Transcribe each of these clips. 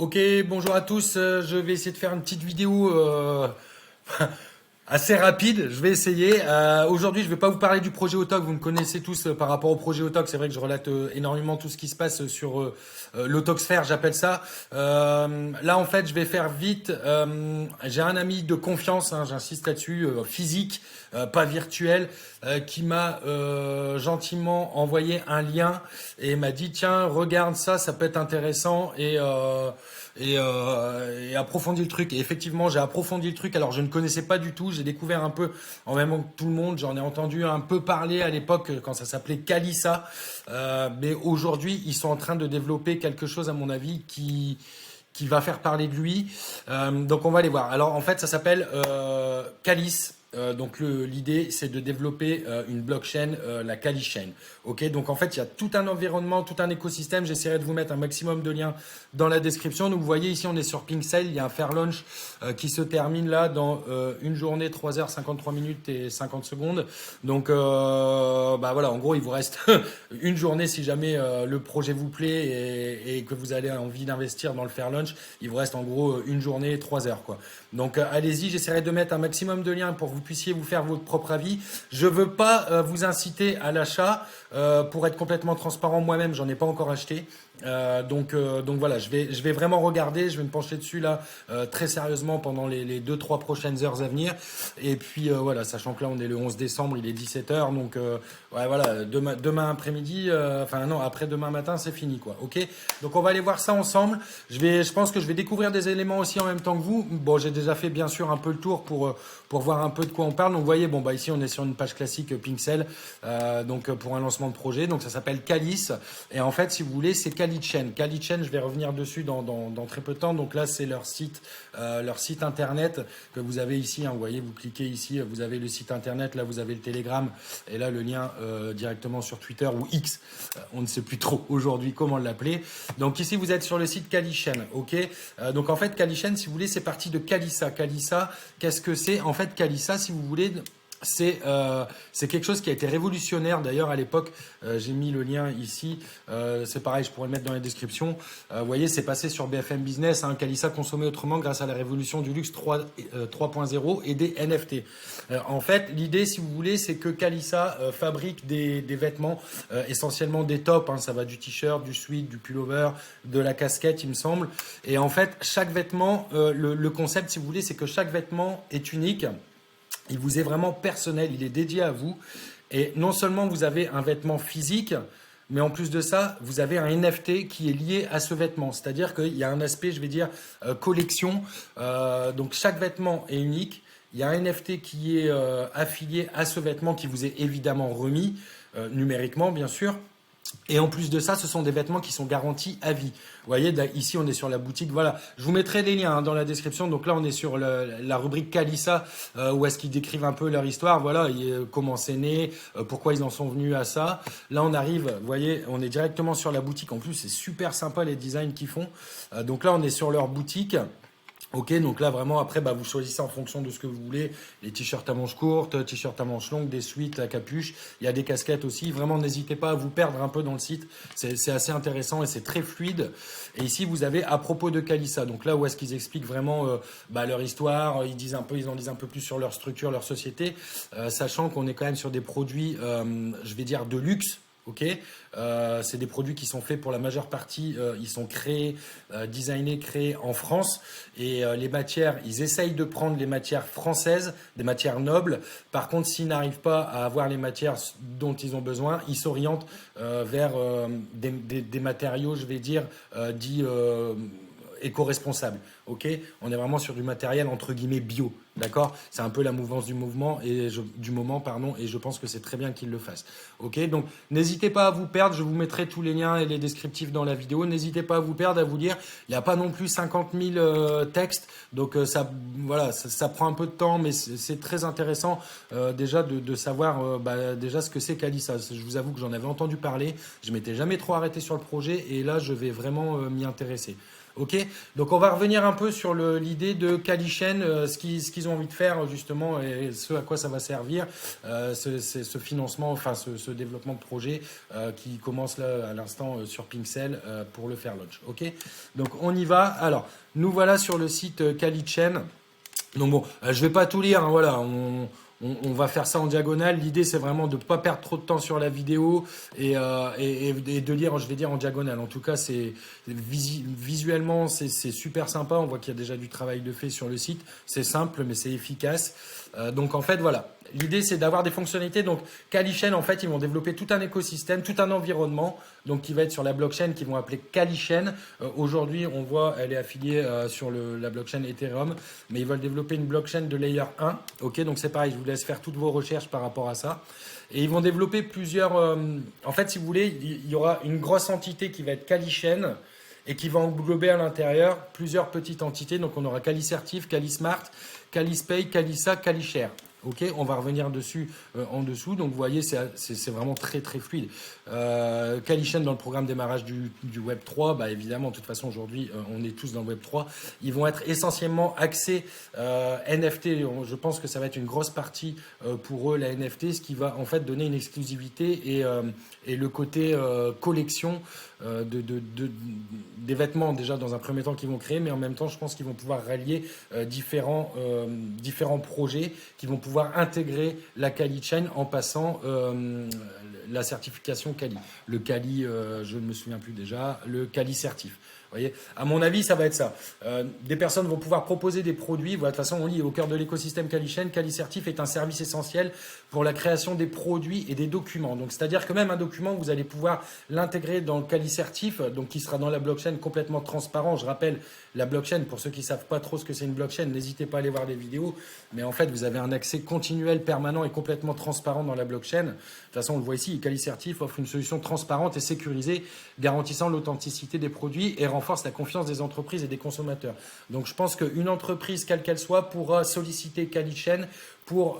Ok, bonjour à tous. Je vais essayer de faire une petite vidéo assez rapide. Je vais essayer. Aujourd'hui, je ne vais pas vous parler du projet Autoc. Vous me connaissez tous par rapport au projet Autoc. C'est vrai que je relate énormément tout ce qui se passe sur l'Autocsphère, j'appelle ça. Là, en fait, je vais faire vite. J'ai un ami de confiance, hein, j'insiste là-dessus, physique, pas virtuel, qui m'a gentiment envoyé un lien et m'a dit tiens, regarde ça, ça peut être intéressant et approfondir le truc. Et effectivement, j'ai approfondi le truc. Alors, je ne connaissais pas du tout. J'ai découvert un peu en même temps que tout le monde. J'en ai entendu un peu parler à l'époque quand ça s'appelait Kalissa. Mais aujourd'hui, ils sont en train de développer quelque chose, à mon avis, qui va faire parler de lui. Donc, on va aller voir. Alors, en fait, ça s'appelle Calice. Donc l'idée c'est de développer une blockchain, la Kali Chain. Ok, donc en fait il y a tout un environnement, tout un écosystème. J'essaierai de vous mettre un maximum de liens dans la description. Donc vous voyez ici on est sur PinkSale, il y a un fair launch qui se termine là dans une journée, 3h53 minutes et 50 secondes. Donc bah voilà, en gros il vous reste une journée si jamais le projet vous plaît et que vous avez envie d'investir dans le fair launch. Il vous reste en gros une journée, 3 heures quoi. Donc allez-y, j'essaierai de mettre un maximum de liens pour que vous puissiez vous faire votre propre avis. Je veux pas vous inciter à l'achat. Pour être complètement transparent, moi-même, j'en ai pas encore acheté. Donc voilà, je vais vraiment regarder, je vais me pencher dessus là très sérieusement pendant les 2-3 prochaines heures à venir. Et puis voilà, sachant que là on est le 11 décembre, il est 17h, donc ouais, voilà, demain après-midi, enfin non, après-demain matin, c'est fini quoi. Ok, donc on va aller voir ça ensemble. Je pense que je vais découvrir des éléments aussi en même temps que vous. Bon, j'ai déjà fait bien sûr un peu le tour pour voir un peu de quoi on parle. Donc vous voyez, bon bah ici on est sur une page classique PinkSale, donc pour un lancement de projet. Donc ça s'appelle Calice. Et en fait, si vous voulez, c'est Kalichain. Kalichain, je vais revenir dessus dans très peu de temps. Donc là, c'est leur site internet que vous avez ici. Hein. Vous voyez, vous cliquez ici, vous avez le site internet. Là, vous avez le Telegram et là le lien directement sur Twitter ou X. On ne sait plus trop aujourd'hui comment l'appeler. Donc ici, vous êtes sur le site Kalichain. Ok. Donc en fait, Kalichain, si vous voulez, c'est parti de Kalissa. Kalissa, qu'est-ce que c'est? En fait, Kalissa, si vous voulez, c'est quelque chose qui a été révolutionnaire. D'ailleurs, à l'époque, j'ai mis le lien ici. C'est pareil, je pourrais le mettre dans la description. Vous voyez, c'est passé sur BFM Business. Hein, Kalissa consommé autrement grâce à la révolution du luxe 3.0 et des NFT. En fait, l'idée, si vous voulez, c'est que Kalissa fabrique des vêtements, essentiellement des tops. Hein, ça va du t-shirt, du sweat, du pullover, de la casquette, il me semble. Et en fait, chaque vêtement, le concept, si vous voulez, c'est que chaque vêtement est unique. Il vous est vraiment personnel, il est dédié à vous. Et non seulement vous avez un vêtement physique, mais en plus de ça, vous avez un NFT qui est lié à ce vêtement. C'est-à-dire qu'il y a un aspect, je vais dire, collection. Donc chaque vêtement est unique. Il y a un NFT qui est affilié à ce vêtement qui vous est évidemment remis, numériquement bien sûr. Et en plus de ça, ce sont des vêtements qui sont garantis à vie. Vous voyez, ici, on est sur la boutique. Voilà, je vous mettrai les liens dans la description. Donc là, on est sur la rubrique Kalissa, où est-ce qu'ils décrivent un peu leur histoire. Voilà, comment c'est né, pourquoi ils en sont venus à ça. Là, on arrive, vous voyez, on est directement sur la boutique. En plus, c'est super sympa les designs qu'ils font. Donc là, on est sur leur boutique. Ok, donc là vraiment après vous choisissez en fonction de ce que vous voulez, les t-shirts à manches courtes, t-shirts à manches longues, des sweats à capuche, il y a des casquettes aussi, vraiment n'hésitez pas à vous perdre un peu dans le site, c'est assez intéressant et c'est très fluide. Et ici vous avez à propos de Kalissa, donc là où est-ce qu'ils expliquent vraiment leur histoire, ils en disent un peu plus sur leur structure, leur société, sachant qu'on est quand même sur des produits, je vais dire de luxe. Ok, c'est des produits qui sont faits pour la majeure partie, ils sont créés, designés, créés en France. Et les matières, ils essayent de prendre les matières françaises, des matières nobles. Par contre, s'ils n'arrivent pas à avoir les matières dont ils ont besoin, ils s'orientent vers des matériaux, je vais dire, dits éco-responsables. Ok, on est vraiment sur du matériel entre guillemets bio. D'accord, c'est un peu la mouvance du mouvement du moment, pardon, et je pense que c'est très bien qu'ils le fassent. Ok, donc n'hésitez pas à vous perdre, je vous mettrai tous les liens et les descriptifs dans la vidéo. N'hésitez pas à vous perdre, à vous lire. Il n'y a pas non plus 50 000 textes, donc ça prend un peu de temps, mais c'est très intéressant déjà de savoir déjà ce que c'est Kalissa. Je vous avoue que j'en avais entendu parler, je m'étais jamais trop arrêté sur le projet, et là je vais vraiment m'y intéresser. Ok, donc on va revenir un peu sur l'idée de Kalichen, ce qu'ils ont envie de faire justement et ce à quoi ça va servir, ce financement, enfin ce développement de projet qui commence là à l'instant sur Pinkcell pour le faire launch. Ok, donc on y va. Alors nous voilà sur le site Kalichen. Donc bon, je vais pas tout lire, hein, voilà, on va faire ça en diagonale. L'idée c'est vraiment de ne pas perdre trop de temps sur la vidéo et de lire, je vais dire en diagonale. En tout cas, visuellement c'est super sympa. On voit qu'il y a déjà du travail de fait sur le site. C'est simple mais c'est efficace. Donc en fait voilà. L'idée, c'est d'avoir des fonctionnalités. Donc, Kalichen, en fait, ils vont développer tout un écosystème, tout un environnement, donc qui va être sur la blockchain, qu'ils vont appeler Kalichen. Aujourd'hui, on voit, elle est affiliée sur la blockchain Ethereum, mais ils veulent développer une blockchain de layer 1. Ok, donc c'est pareil, je vous laisse faire toutes vos recherches par rapport à ça. Et ils vont développer plusieurs. En fait, si vous voulez, il y aura une grosse entité qui va être Kalichen et qui va englober à l'intérieur plusieurs petites entités. Donc, on aura Kalicertif, Kalismart, Kalispay, Kalisa, Kalishare. Ok, on va revenir dessus en dessous. Donc vous voyez, c'est vraiment très très fluide. Kalichen dans le programme démarrage du Web 3, bah évidemment, de toute façon aujourd'hui, on est tous dans le Web 3. Ils vont être essentiellement axés NFT. Je pense que ça va être une grosse partie pour eux la NFT, ce qui va en fait donner une exclusivité et le côté collection des vêtements déjà dans un premier temps qu'ils vont créer, mais en même temps, je pense qu'ils vont pouvoir rallier différents projets qui vont pouvoir intégrer la Kali Chain en passant la certification Kali. Le Kali, je ne me souviens plus déjà, le Kali Certif. Vous voyez, à mon avis, ça va être ça. Des personnes vont pouvoir proposer des produits. Voilà, de toute façon, on lit au cœur de l'écosystème Kalichen. Kalicertif est un service essentiel pour la création des produits et des documents. Donc, c'est-à-dire que même un document, vous allez pouvoir l'intégrer dans le Kalicertif, donc qui sera dans la blockchain complètement transparent. Je rappelle, la blockchain, pour ceux qui ne savent pas trop ce que c'est une blockchain, n'hésitez pas à aller voir les vidéos. Mais en fait, vous avez un accès continuel, permanent et complètement transparent dans la blockchain. De toute façon, on le voit ici, Kalicertif offre une solution transparente et sécurisée, garantissant l'authenticité des produits et renforce la confiance des entreprises et des consommateurs. Donc je pense qu'une entreprise, quelle qu'elle soit, pourra solliciter Kalichen pour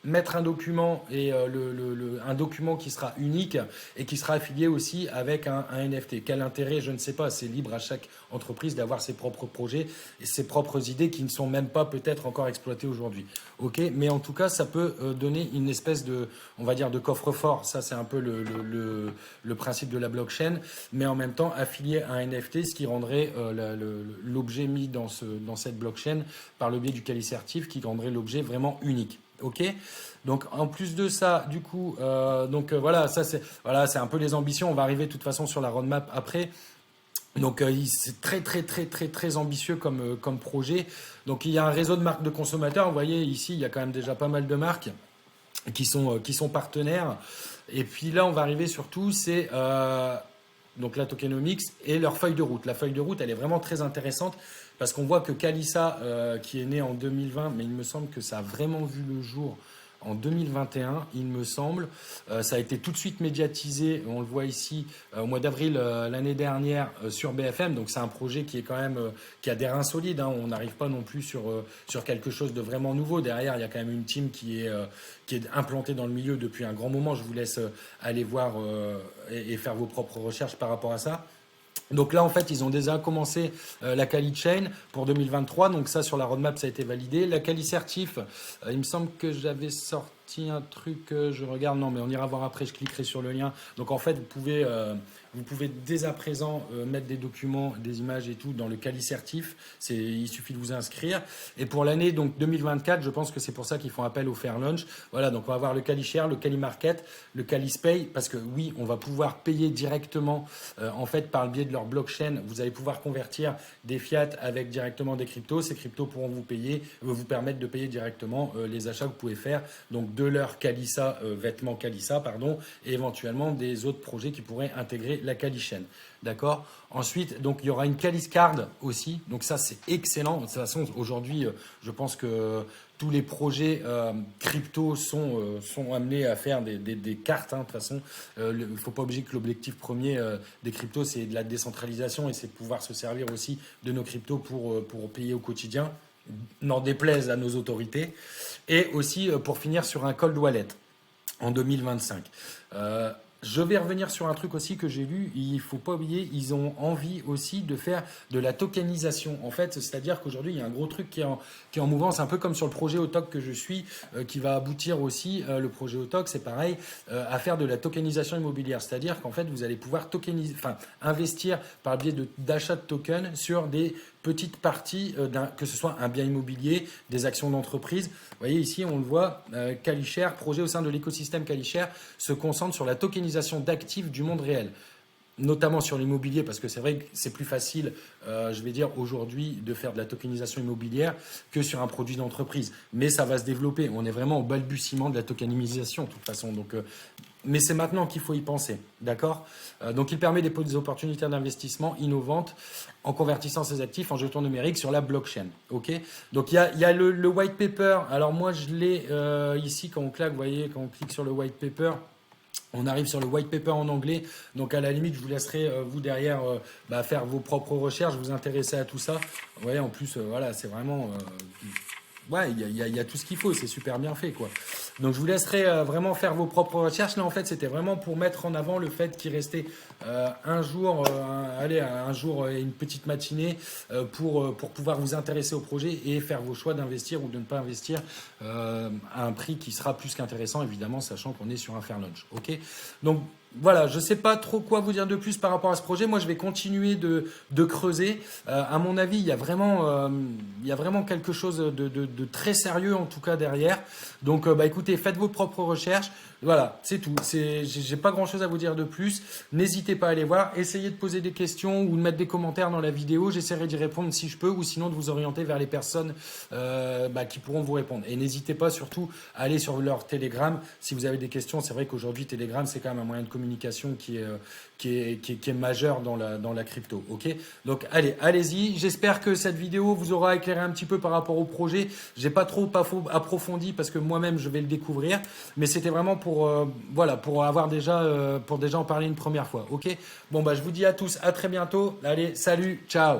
mettre un document et un document qui sera unique et qui sera affilié aussi avec un NFT. Quel intérêt, je ne sais pas. C'est libre à chaque entreprise d'avoir ses propres projets et ses propres idées qui ne sont même pas peut-être encore exploitées aujourd'hui. Ok, mais en tout cas, ça peut donner une espèce de, on va dire, de coffre-fort. Ça, c'est un peu le principe de la blockchain, mais en même temps affilié à un NFT, ce qui rendrait l'objet mis dans cette blockchain par le biais du Kalicertif, qui rendrait l'objet vraiment unique. Ok, donc en plus de ça, du coup, voilà, ça c'est un peu les ambitions. On va arriver de toute façon sur la roadmap après. Donc c'est très très très très très ambitieux comme projet. Donc il y a un réseau de marques de consommateurs. Vous voyez ici, il y a quand même déjà pas mal de marques qui sont partenaires. Et puis là, on va arriver surtout, c'est donc la tokenomics et leur feuille de route. La feuille de route, elle est vraiment très intéressante parce qu'on voit que Kalisa, qui est né en 2020, mais il me semble que ça a vraiment vu le jour en 2021, il me semble. Ça a été tout de suite médiatisé, on le voit ici, au mois d'avril l'année dernière sur BFM. Donc c'est un projet qui est quand même qui a des reins solides. Hein. On n'arrive pas non plus sur quelque chose de vraiment nouveau. Derrière, il y a quand même une team qui est implantée dans le milieu depuis un grand moment. Je vous laisse aller voir et faire vos propres recherches par rapport à ça. Donc là, en fait, ils ont déjà commencé la Kali Chain pour 2023. Donc ça, sur la roadmap, ça a été validé. La Kali Certif, il me semble que j'avais sorti un truc, je regarde, non, mais on ira voir après, je cliquerai sur le lien. Donc en fait, vous pouvez dès à présent mettre des documents, des images et tout dans le Kali Certif. Il suffit de vous inscrire. Et pour l'année donc 2024, je pense que c'est pour ça qu'ils font appel au Fair Launch. Voilà, donc on va avoir le Kali Share, le Kali Market, le Kalispay, parce que oui, on va pouvoir payer directement, en fait, par le biais de leur blockchain. Vous allez pouvoir convertir des fiat avec directement des cryptos. Ces cryptos pourront vous permettre de payer directement les achats que vous pouvez faire, donc de leur Kalisa, vêtements Kalisa, pardon, et éventuellement des autres projets qui pourraient intégrer la Kalichen. D'accord. Ensuite, donc il y aura une Kaliscard aussi. Donc ça, c'est excellent. De toute façon, aujourd'hui, je pense que tous les projets crypto sont amenés à faire des cartes. Hein, de toute façon, il ne faut pas oublier que l'objectif premier des cryptos, c'est de la décentralisation et c'est de pouvoir se servir aussi de nos cryptos pour payer au quotidien, n'en déplaise à nos autorités. Et aussi pour finir sur un cold wallet en 2025. Je vais revenir sur un truc aussi que j'ai lu. Il faut pas oublier, ils ont envie aussi de faire de la tokenisation. En fait, c'est-à-dire qu'aujourd'hui, il y a un gros truc qui est en mouvance, un peu comme sur le projet Autoc que je suis, qui va aboutir aussi. Le projet Autoc, c'est pareil, à faire de la tokenisation immobilière. C'est-à-dire qu'en fait, vous allez pouvoir tokeniser, enfin, investir par le biais d'achat de tokens sur des petites parties, que ce soit un bien immobilier, des actions d'entreprise. Vous voyez ici, on le voit, CaliShare, projet au sein de l'écosystème CaliShare, se concentre sur la tokenisation d'actifs du monde réel, notamment sur l'immobilier, parce que c'est vrai que c'est plus facile, je vais dire, aujourd'hui, de faire de la tokenisation immobilière que sur un produit d'entreprise. Mais ça va se développer. On est vraiment au balbutiement de la tokenisation, de toute façon. Donc, mais c'est maintenant qu'il faut y penser, d'accord? Donc, il permet des opportunités d'investissement innovantes en convertissant ces actifs en jetons numériques sur la blockchain, ok? Donc, il y a le white paper. Alors, moi, je l'ai ici, quand on claque, vous voyez, quand on clique sur le white paper, on arrive sur le white paper en anglais, donc à la limite, je vous laisserai, vous derrière, faire vos propres recherches, vous intéresser à tout ça. Vous voyez, en plus, voilà, c'est vraiment... ouais, il y a tout ce qu'il faut, c'est super bien fait, quoi. Donc, je vous laisserai vraiment faire vos propres recherches. Là, en fait, c'était vraiment pour mettre en avant le fait qu'il restait un jour, un jour et une petite matinée pour pouvoir vous intéresser au projet et faire vos choix d'investir ou de ne pas investir à un prix qui sera plus qu'intéressant, évidemment, sachant qu'on est sur un fair launch. Ok? Donc, voilà, je ne sais pas trop quoi vous dire de plus par rapport à ce projet. Moi, je vais continuer de creuser. À mon avis, il y a vraiment quelque chose de très sérieux, en tout cas, derrière. Donc, écoutez, faites vos propres recherches. Voilà, c'est tout. J'ai pas grand-chose à vous dire de plus. N'hésitez pas à aller voir. Essayez de poser des questions ou de mettre des commentaires dans la vidéo. J'essaierai d'y répondre si je peux, ou sinon de vous orienter vers les personnes qui pourront vous répondre. Et n'hésitez pas surtout à aller sur leur Telegram si vous avez des questions. C'est vrai qu'aujourd'hui, Telegram, c'est quand même un moyen de communication qui est majeur dans la crypto. Ok? Donc, allez-y. J'espère que cette vidéo vous aura éclairé un petit peu par rapport au projet. J'ai pas trop approfondi parce que moi-même, je vais le découvrir. Mais c'était vraiment pour avoir déjà en parler une première fois. Ok? Bon, je vous dis à tous, à très bientôt. Allez, salut, ciao.